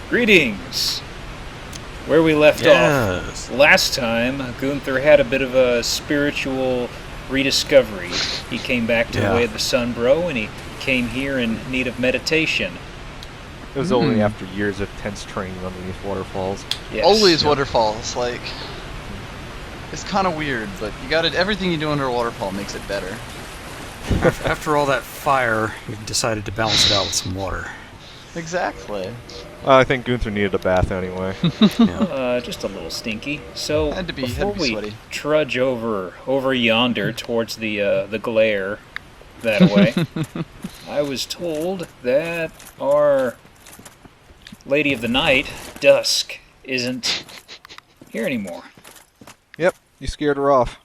Greetings! Where we left off. Last time, Gunther had a bit of a spiritual rediscovery. He came back to the way of the sun, bro, and he came here in need of meditation. It was only after years of tense training underneath waterfalls. Yes. Always waterfalls, like... It's kind of weird, but you got it. Everything you do under a waterfall makes it better. After all that fire, we decided to balance it out with some water. Exactly. I think Gunther needed a bath anyway. Just a little stinky. So Had to be before we sweaty. trudge over yonder towards the glare that way, I was told that our Lady of the Night, Dusk, isn't here anymore. Yep, you scared her off.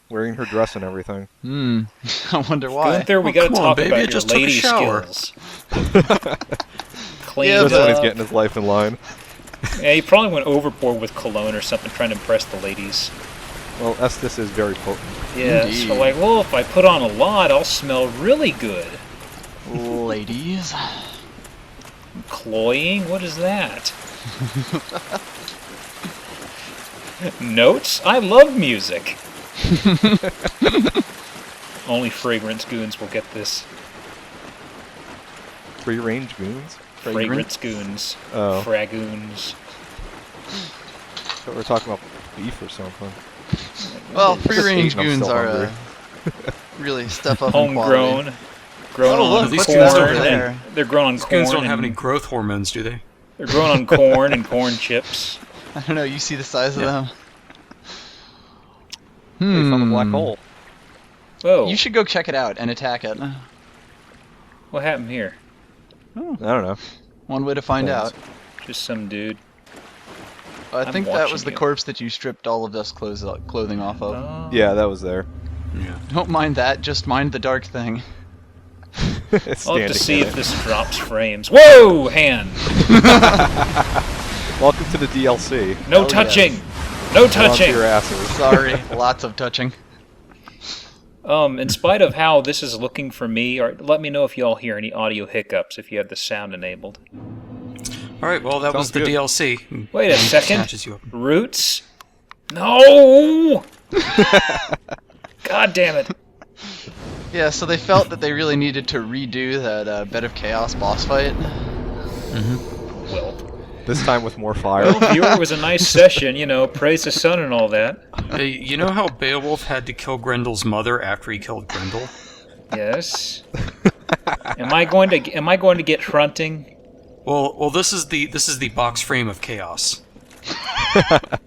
Wearing her dress and everything. I wonder why. Gunther, we gotta come on, talk baby, about I your just took a lady shower. skills. Clean Yeah, Just when he's up. getting his life in line. Yeah, he probably went overboard with cologne or something, trying to impress the ladies. Well, Estus is very potent. Yeah, Indeed. so like, well, if I put on a lot, I'll smell really good. Ladies. Cloying? What is that? Notes? I love music. Only fragrance goons will get this. Free-range goons? Fragrance goons. Oh. Fragoons. Thought we were talking about beef or something. Well, Just free-range eating, I'm goons still are hungry. really step up in quality. Homegrown. Grown Oh, on look, these corn. goons over there. And they're grown on These corn. goons don't have and- any growth hormones, do they? They're grown on corn and corn chips. I don't know, you see the size of them? They found a black hole. Whoa. You should go check it out and attack it. What happened here? I don't know. One way to find out. Just some dude. I I'm think that was watching the you. corpse that you stripped all of Dust's clothing off of. Oh. Yeah, that was there. Yeah. Don't mind that, just mind the dark thing. I'll have to Standing see in if it. this drops frames. Whoa, hand! Welcome to the DLC. No Oh, touching! yes. No Onto touching! your asses. Sorry, lots of touching. In spite of how this is looking for me, or let me know if y'all hear any audio hiccups if you have the sound enabled. Alright, well, that was Sounds the good. DLC. Wait a second. Catches you up. Roots? No! God damn it. Yeah, so they felt that they really needed to redo that Bed of Chaos boss fight. Well, This time with more fire. well, viewer, it was a nice session, you know, praise the sun and all that. Hey, you know how Beowulf had to kill Grendel's mother after he killed Grendel? Yes. Am I going to get fronting? Well, this is the box frame of chaos.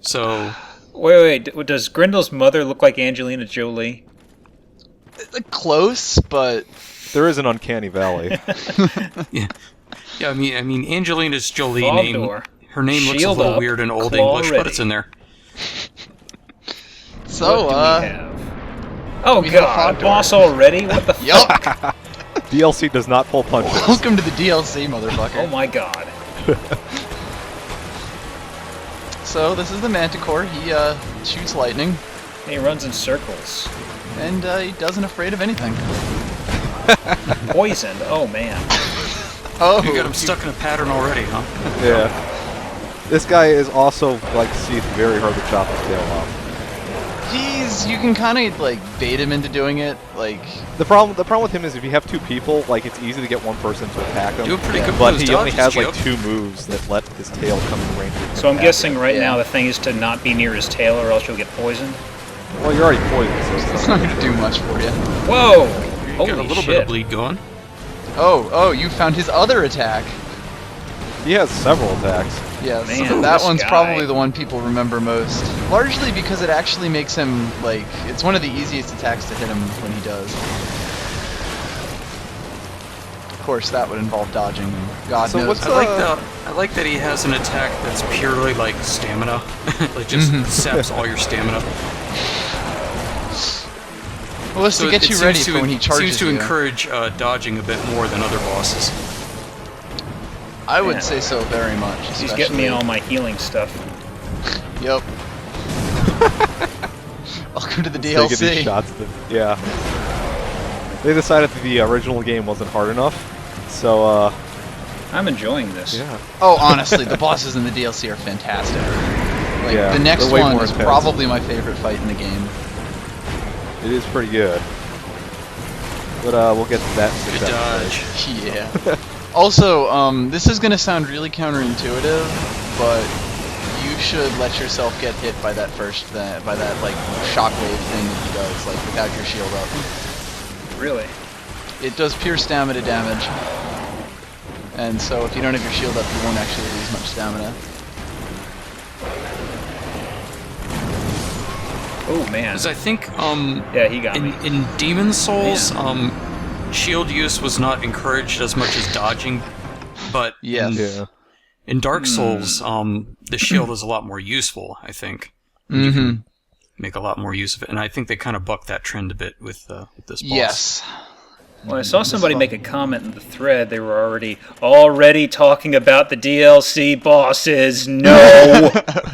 So, Wait, does Grendel's mother look like Angelina Jolie? Close, but There is an uncanny valley. yeah, I mean, Angelina's Jolie Fob name. door. Her name looks a Shield little up, weird in Old claw English, ready. but it's in there. so What do we have? Oh we have a god, fob door. boss already? What the yup. DLC does not pull punches. Welcome to the DLC, motherfucker. Oh my god. So this is the Manticore. He shoots lightning, He runs in circles. and he doesn't afraid of anything. Poisoned, oh man. Oh, You got him stuck in a pattern already, huh? Yeah. This guy is also, like Seath, very hard to chop his tail off. you can kind of like bait him into doing it. Like, The problem with him is if you have two people, like it's easy to get one person to attack him. Doing pretty good with But those he only dodges, has like Joe. 2 moves that let his tail come in range. of So I'm attack. guessing right now Yeah. the thing is to not be near his tail or else you'll get poisoned. Well, you're already poisoned, so it's it's not not. gonna do much for you. Whoa! You Holy got a little shit. bit of bleed going. Oh, you found his other attack. He has several attacks. Yes, Man, that this one's guy. probably the one people remember most. Largely because it actually makes him, like, it's one of the easiest attacks to hit him when he does. Of course, that would involve dodging, and God So knows. what's I like that he has an attack that's purely like stamina, like just saps all your stamina. Well, it's So to get it you seems ready to- for when he charges Seems to you. encourage dodging a bit more than other bosses. I would Yeah. say so very much. He's getting me especially- all my healing stuff. Yep. Welcome to the Taking these DLC. shots that, yeah. They decided that the original game wasn't hard enough, so I'm enjoying this. Yeah. Oh, honestly, the bosses in the DLC are fantastic. Like, Yeah, the next they're way one more is intense. probably my favorite fight in the game. It is pretty good. But we'll get to that. in Good just a dodge. second. Yeah. Also, this is gonna sound really counterintuitive, but you should let yourself get hit by that like shockwave thing that he does, like without your shield up. Really? It does pure stamina damage, and so if you don't have your shield up, you won't actually lose much stamina. Oh man. Because I think Yeah, he got me. in Demon Souls, shield use was not encouraged as much as dodging, but Yes. Yeah. in Dark Souls, the shield is a lot more useful, I think. Mm-hmm. Make a lot more use of it, and I think they kind of bucked that trend a bit with this boss. Yes. Well, I saw somebody make a comment in the thread. They were already talking about the DLC bosses. No,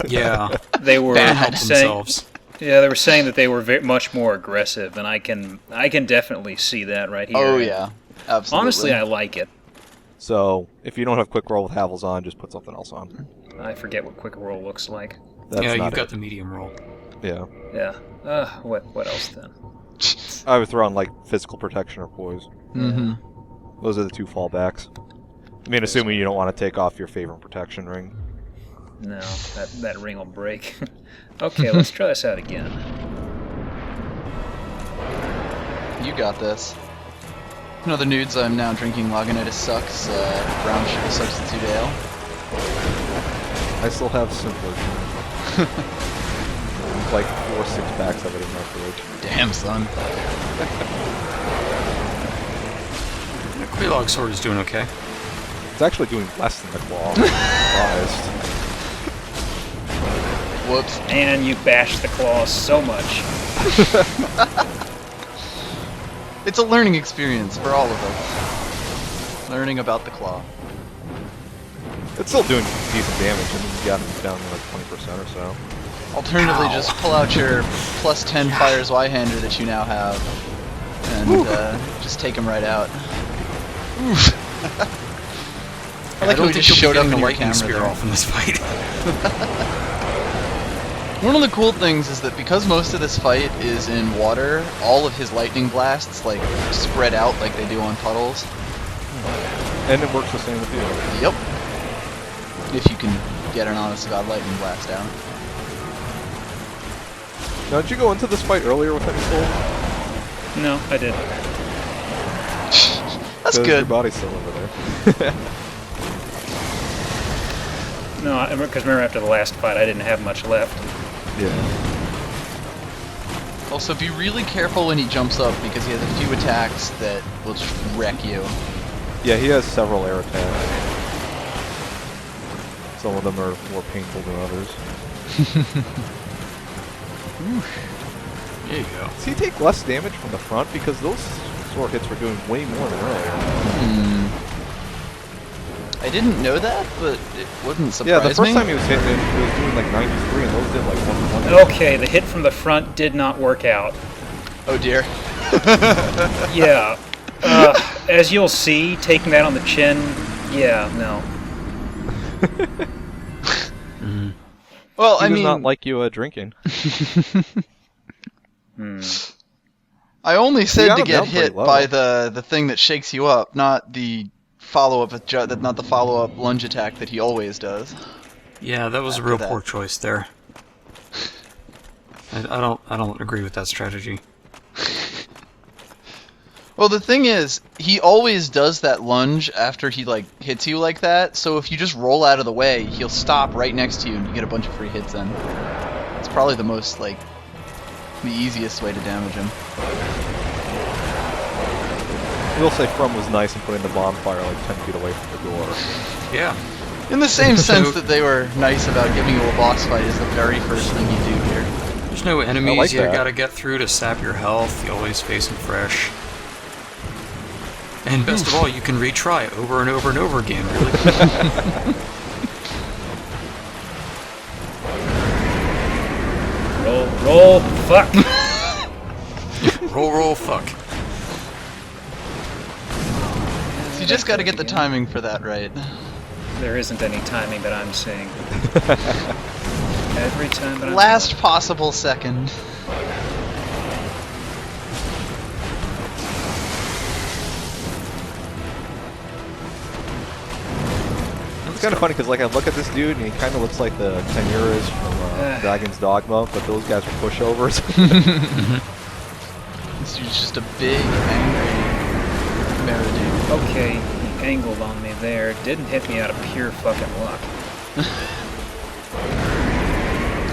Yeah, they were Bad. help saying. themselves. Yeah, they were saying that they were much more aggressive, and I can definitely see that right here. Oh yeah. Absolutely. Honestly, I like it. So if you don't have quick roll with Havels on, just put something else on. I forget what quick roll looks like. That's Yeah, not you've got it. the medium roll. Yeah. Yeah. What else then? I would throw on like physical protection or poise. Mm-hmm. Those are the two fallbacks. I mean, assuming you don't want to take off your favorite protection ring. No, that ring will break. Okay, let's try this out again. You got this. In other nudes, I'm now drinking Lagunitas Sucks, brown sugar substitute ale. I still have simpler. Like 4 6-packs of it in my fridge. Damn, son. The Quelaag sword is doing okay. It's actually doing less than the claw. I'm surprised. Whoops. And you bashed the claws so much. It's a learning experience for all of us. Learning about the claw. It's still doing decent damage. I mean, you got it down to like 20% or so. Alternatively, just pull out your plus 10 Fire's Y-hander that you now have, and just take him right out. Oof. I like how don't we think just you'll showed be up getting in a your lightning camera spear there. off in this fight. One of the cool things is that because most of this fight is in water, all of his lightning blasts like spread out like they do on puddles. And it works the same with you. Yep. If you can get an honest to God lightning blast down. Now, did you go into this fight earlier with any soul? No, I didn't. That's Your good. body's still over there. No, because remember after the last fight, I didn't have much left. Yeah. Also, be really careful when he jumps up because he has a few attacks that will just wreck you. Yeah, he has several air attacks. Some of them are more painful than others. There you go. Does he take less damage from the front? Because those sword hits were doing way more than earlier. I didn't know that, but it wouldn't surprise me. Yeah, the first time he was hitting it, he was doing like 93, and those did like 120. Okay, the hit from the front did not work out. Oh dear. Yeah. As you'll see, taking that on the chin, yeah, no. Well, He I does mean, not like you drinking. I only said got to him get down pretty hit low. by the thing that shakes you up, not the not the follow-up lunge attack that he always does. Yeah, that was a After real that. poor choice there. I don't agree with that strategy. Well, the thing is, he always does that lunge after he like hits you like that. So if you just roll out of the way, he'll stop right next to you, and you get a bunch of free hits in. It's probably the most the easiest way to damage him. I will say From was nice in putting the bonfire like 10 feet away from the door. Yeah. In the same sense that they were nice about giving you a boss fight is the very first thing you do here. There's no enemies like you that. gotta get through to sap your health. You always face them fresh. And best of all, you can retry over and over and over again, really. Roll, fuck. Roll, fuck. You just got to get the timing for that right. There isn't any timing that I'm seeing. Every time that I'm Last possible second. It's kind of funny because like I look at this dude and he kind of looks like the Tenuras from Dragon's Dogma, but those guys are pushovers. This dude's just a big, angry Meridian. Okay, he angled on me there. Didn't hit me out of pure fucking luck.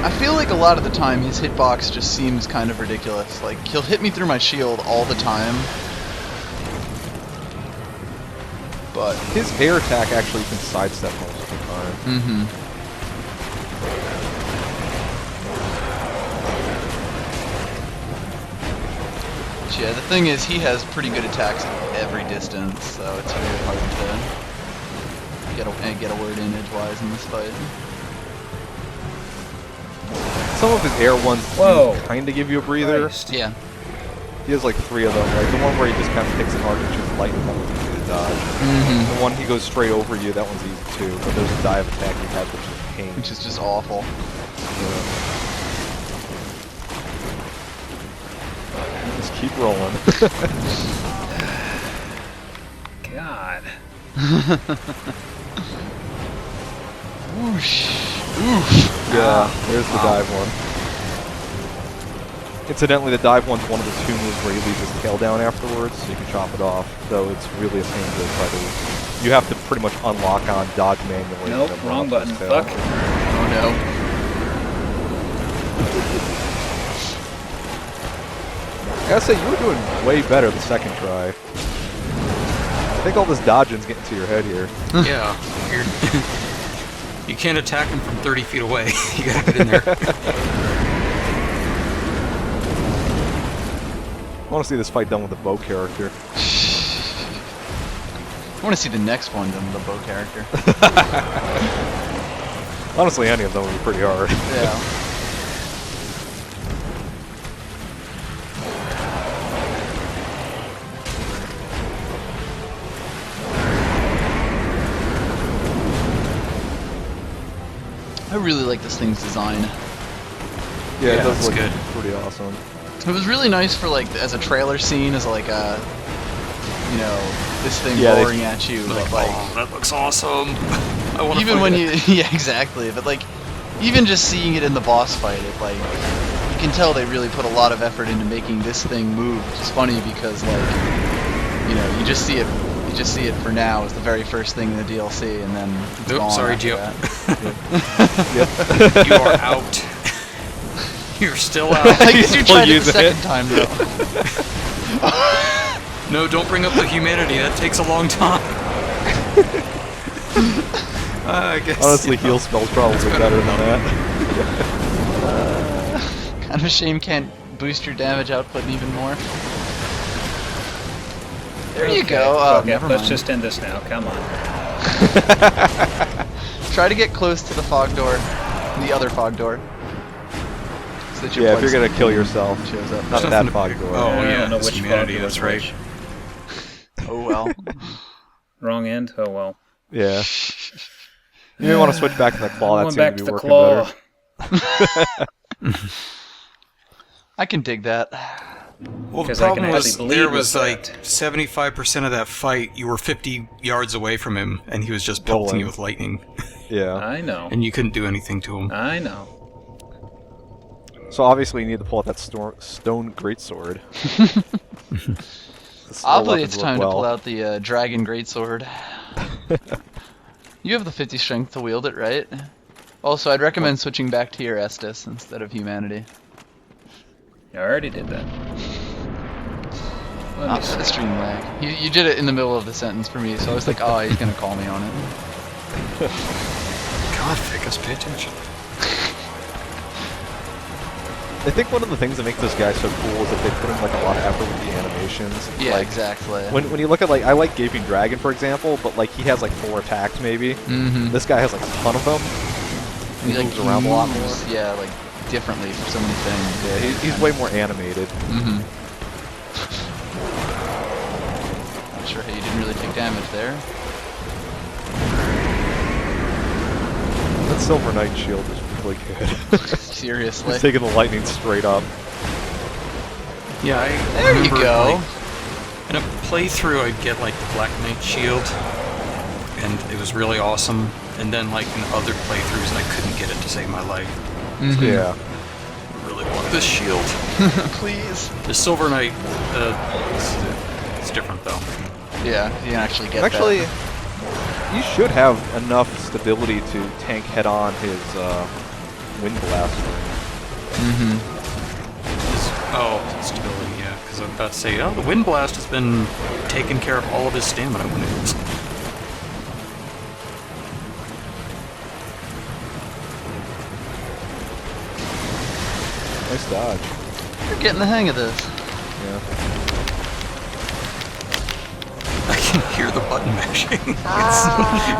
I feel like a lot of the time his hitbox just seems kind of ridiculous. Like, he'll hit me through my shield all the time. But His air attack actually can sidestep most of the time. mm-hmm. Yeah, the thing is, he has pretty good attacks at every distance, so it's very hard to get a word in edgewise in this fight. Some of his air ones kind of give you a breather. Christ. Yeah. He has like 3 of them. Like the one where he just kind of picks a target, shoots lightning, that one's easy to dodge. Mm-hmm. The one he goes straight over you, that one's easy too. But there's a dive attack he has, which is a pain. Which is just awful. Just keep rolling. God. Whoosh. Yeah, there's the dive one. Incidentally, the dive one's one of the 2 moves where he leaves his tail down afterwards, so you can chop it off, though it's really a pain to try to... You have to pretty much unlock on dodge manually. Nope, and then wrong run up button. his tail. Fuck. Oh no. I gotta say, you were doing way better the second try. I think all this dodging's getting to your head here. Yeah. You can't attack him from 30 feet away. You gotta get in there. I want to see this fight done with the bow character. I want to see the next one done with the bow character. Honestly, any of them would be pretty hard. Yeah. I really like this thing's design. Yeah, it Yeah, does it's look good. pretty awesome. It was really nice for like as a trailer scene, as like a, you know, this thing Yeah, they- roaring at you. Like, But like, oh, that looks awesome. I want to even when you, yeah, exactly. But like, even just seeing it in the boss fight, it like, you can tell they really put a lot of effort into making this thing move. Which is funny because like, you know, you just see it for now as the very first thing in the DLC, and then it's Nope, gone sorry, after Gio. that. You are out. You're still I out. guess you Still tried it the using second it. time though. No, don't bring up the humanity. That takes a long time. I guess. Honestly, heal spell's probably better than that. Kind of a shame can't boost your damage output even more. There you go. Oh, Fuck it, never let's mind. just end this now. Come on. Try to get close to the fog door, the other fog door. So that your Yeah, if blood you're gonna kill yourself, shows up. not There's that nothing to fog pick- door. Oh, I don't yeah, know it's which humanity, fog door that's is right. which. Oh well. Wrong end? Oh well. Yeah. You may want to switch back to the claw. That Going seems back to to be the working claw. better. I can dig that. Well, the 'Cause I can problem was actually there bleed was with like that. 75% of that fight, you were 50 yards away from him, and he was just pelting Rolling. you with lightning, Yeah. I know. and you couldn't do anything to him. I know. So obviously you need to pull out that stone greatsword. Obviously, it's time to pull out the dragon greatsword. You have the 50 strength to wield it, right? Also, I'd recommend switching back to your Estus instead of humanity. I already did that. Let me For the see. stream lag. You did it in the middle of the sentence for me, so I was like, oh, he's gonna call me on it. God, Ficus, pay attention. I think one of the things that makes this guy so cool is that they put in like a lot of effort with the animations. Yeah, like, exactly. When you look at like, I like Gaping Dragon for example, but like he has like 4 attacks maybe. Mm-hmm. This guy has like a ton of them. He moves around a lot more. Yeah, like differently for so many things. Yeah, he's way more animated. Mm-hmm. Not sure how you didn't really take damage there. That Silver Knight shield is really good. Seriously. He's taking the lightning straight up. Yeah, I There you remember, go. like, in a playthrough, I'd get like the Black Knight shield, and it was really awesome. And then, like in other playthroughs, I couldn't get it to save my life. Yeah. I really want this shield. Please. The Silver Knight, it's different though. Yeah, you can actually get Actually, that. you should have enough stability to tank head-on his Wind Blaster. Oh, stability, yeah. Because I'm about to say, oh, the Wind Blast has been taking care of all of his stamina when it was. Nice dodge. You're getting the hang of this. Yeah. I can hear the button mashing.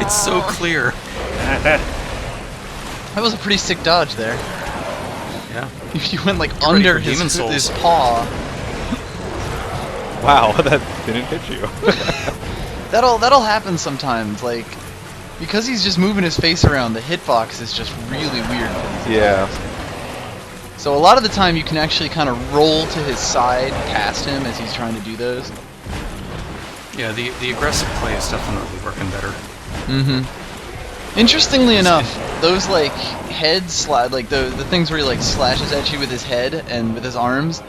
It's so clear. That was a pretty sick dodge there. Yeah. You went like ready under for Demon his Souls. paw. Wow, that didn't hit you. That'll happen sometimes. Like, because he's just moving his face around, the hitbox is just really weird for these Yeah. attacks. So a lot of the time you can actually kind of roll to his side past him as he's trying to do those. Yeah, the aggressive play is definitely working better. Interestingly enough, those like head slide, like the things where he like slashes at you with his head and with his arms,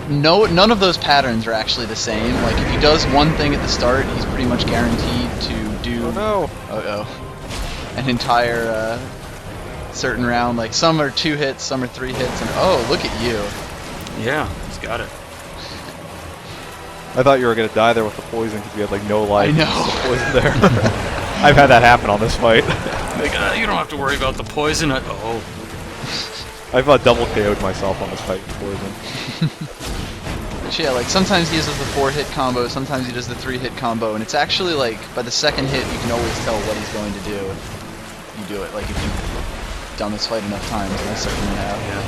none of those patterns are actually the same. Like if he does one thing at the start, he's pretty much guaranteed to do an entire certain round. Like some are 2 hits, some are 3 hits, and oh, look at you. Yeah, he's got it. I thought you were gonna die there with the poison because you had like no life. I know. Just the poison there. I've had that happen on this fight. Like, you don't have to worry about the poison. Oh, I've double KO'd myself on this fight with poison. But yeah, like sometimes he uses the 4-hit combo, sometimes he does the 3-hit combo, and it's actually like by the second hit you can always tell what he's going to do if you do it. Like if you've done this fight enough times, and I certainly have. yeah.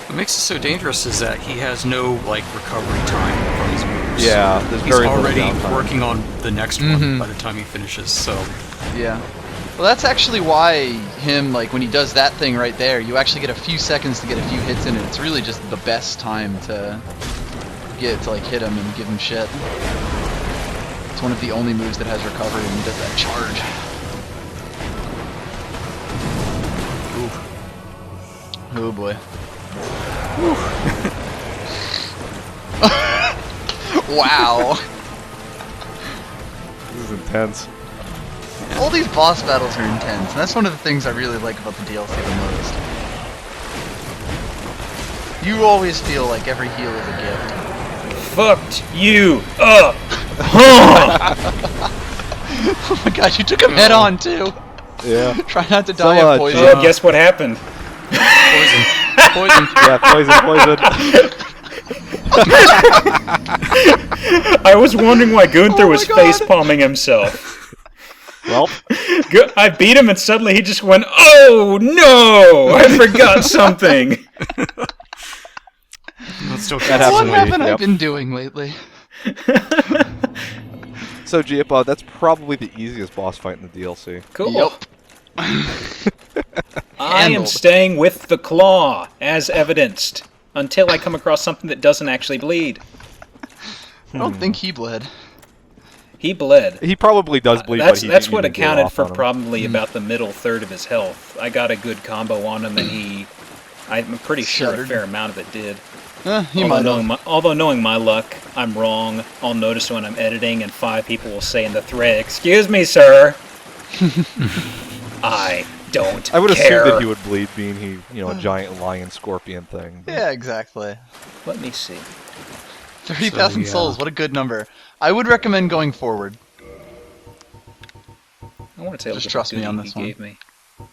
What makes it so dangerous is that he has no like recovery time from his moves. Yeah, there's He's very little already downtime. working on the next one by the time he finishes. So Yeah. Well, that's actually why him, like, when he does that thing right there, you actually get a few seconds to get a few hits in, and it's really just the best time to like, hit him and give him shit. It's one of the only moves that has recovery when he does that charge. Oh, boy. Wow. This is intense. All these boss battles are intense, and that's one of the things I really like about the DLC the most. You always feel like every heal is a gift. Fucked you up. Huh. Oh my god, you took him head on too! Yeah. Try not to die of poison. Yeah, guess what happened? poison, poison. Yeah, poison. I was wondering why Gunther Oh my was God. face palming himself. Well, I beat him and suddenly he just went, "Oh no! I forgot something." That's still That What Absolutely, haven't I yep. been doing lately? so Giappa, that's probably the easiest boss fight in the DLC. Cool. Yup. I am Handled. staying with the claw, as evidenced, until I come across something that doesn't actually bleed. I don't think he bled. He bled. He probably does bleed, That's but that's he what didn't go accounted off for on him. probably about the middle third of his health. I got a good combo on him, and I'm pretty sure a Shuddered. fair amount of it did. He might have. Although knowing my luck, I'm wrong. I'll notice when I'm editing, and 5 people will say in the thread, "Excuse me, sir." I don't I would care. assume that he would bleed, being a giant lion scorpion thing. Yeah, exactly. Let me see. 30,000 So, yeah. souls, what a good number. I would recommend going forward. I want to tell Just you trust me on he this one. gave me.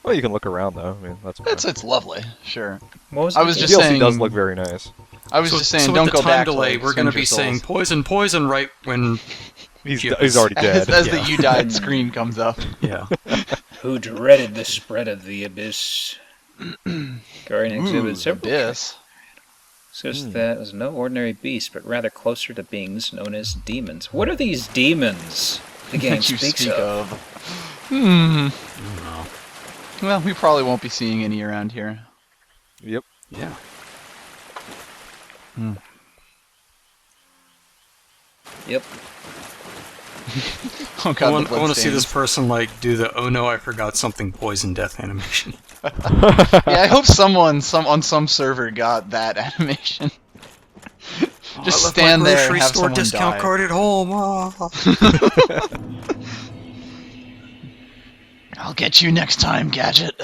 Well, you can look around though. I mean, that's fine. It's lovely, sure. What was I it was The just DLC saying- does look very nice. I was just saying, so don't with the go time back. delay, to, like, we're going to be Stranger saying Souls. poison, poison right when He's Yes. already dead. As Yeah. the "you died" screen comes up. yeah. Who dreaded the spread of the abyss? Guardian exhibited several Abyss. says that is no ordinary beast, but rather closer to beings known as demons. What are these demons? the game that you speaks speak of. Hmm. I don't know. Well, we probably won't be seeing any around here. Yep. Yeah. Yep. Oh god, I want the to see this bloodstains. person like do the "Oh no, I forgot something" poison death animation. Yeah, I hope someone on some server got that animation. Just I left stand my there and grocery have store someone discount die. card at home. I'll get you next time, Gadget.